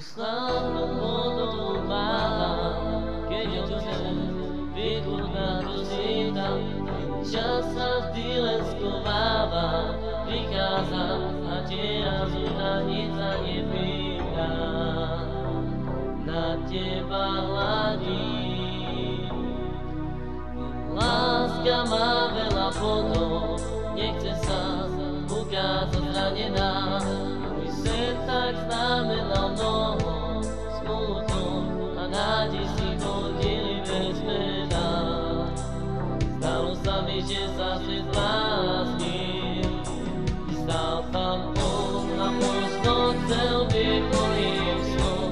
Slávnu podobáva, keď očnem vychutná do síta, čas sa vždy len skováva, prichádzam a tieľa na nic sa nepýta. Na teba hladím, láska má veľa bodov, nechce sa ukázať zranená. Môj sen tak znamenal mnoho, smutok a nádej si chodili bez mena. Stalo sa mi, že sa svet zbláznil, stál tam on a možno chcel byť mojím snom.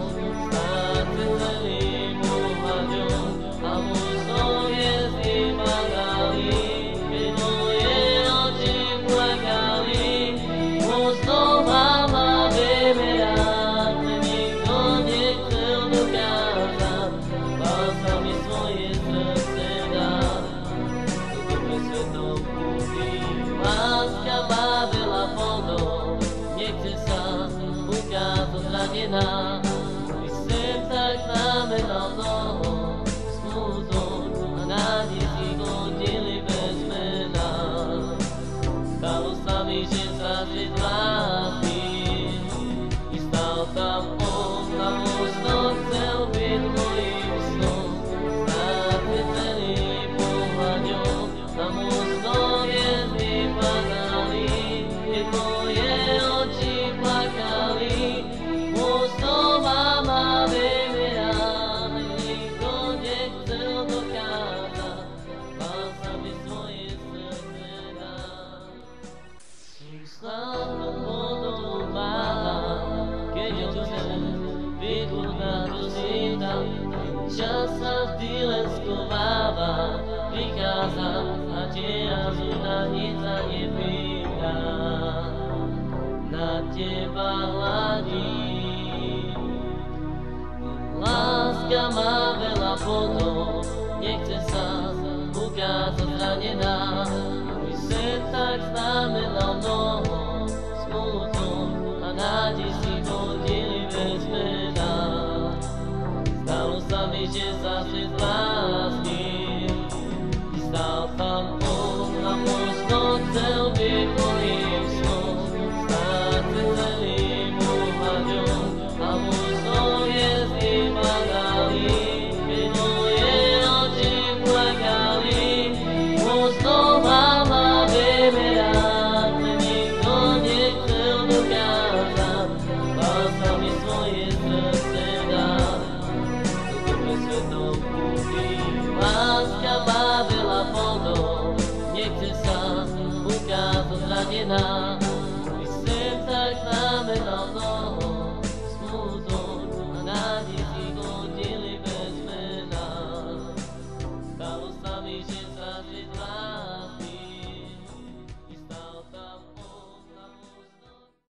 Stáť se celým ohľadom a možno hviezdy padali, keď moje oči plakali. Možno mama vymerať, že nikto nechcel dokázať, bál sa mi svoje srdce dať. Toto pre svetom púti, láska má veľa bodov, nechce sa ukázať zranená. Môj sen tak znamenal mnoho, smutok a nádej si chodili bez mena. Stalo sa mi, že sa svet zbláznil, i stál tam on a možno chcel byť mojím snom. Stáť se celým pohľadom a možno hviezdy padali, keď moje oči plakali. Možno mama vymerať, nikto nechcel dokázať, bál sa mi svoje srdce dať. Slávnu podobáva, keď očnem vychutná do síta, čas sa vždy len skováva, prichádzam a tieľa na nic sa nepýta. Na teba hladím, láska má veľa bodov, nechce sa ukázať zranená. Môj sen tak znamenal mnoho, smutok a nádej si chodili bez mena. Stalo sa mi, že sa svet zbláznil, i stál tam on a možno chcel byť mojím snom. Stáť se celým ohľadom a možno hviezdy padali, keď moje oči plakali. Možno mama vymerať, že nikto nechcel dokázať, bál sa mi svoje srdce dať. Toto pre svetom púti, láska má veľa bodov, nechce sa ukázať zranená.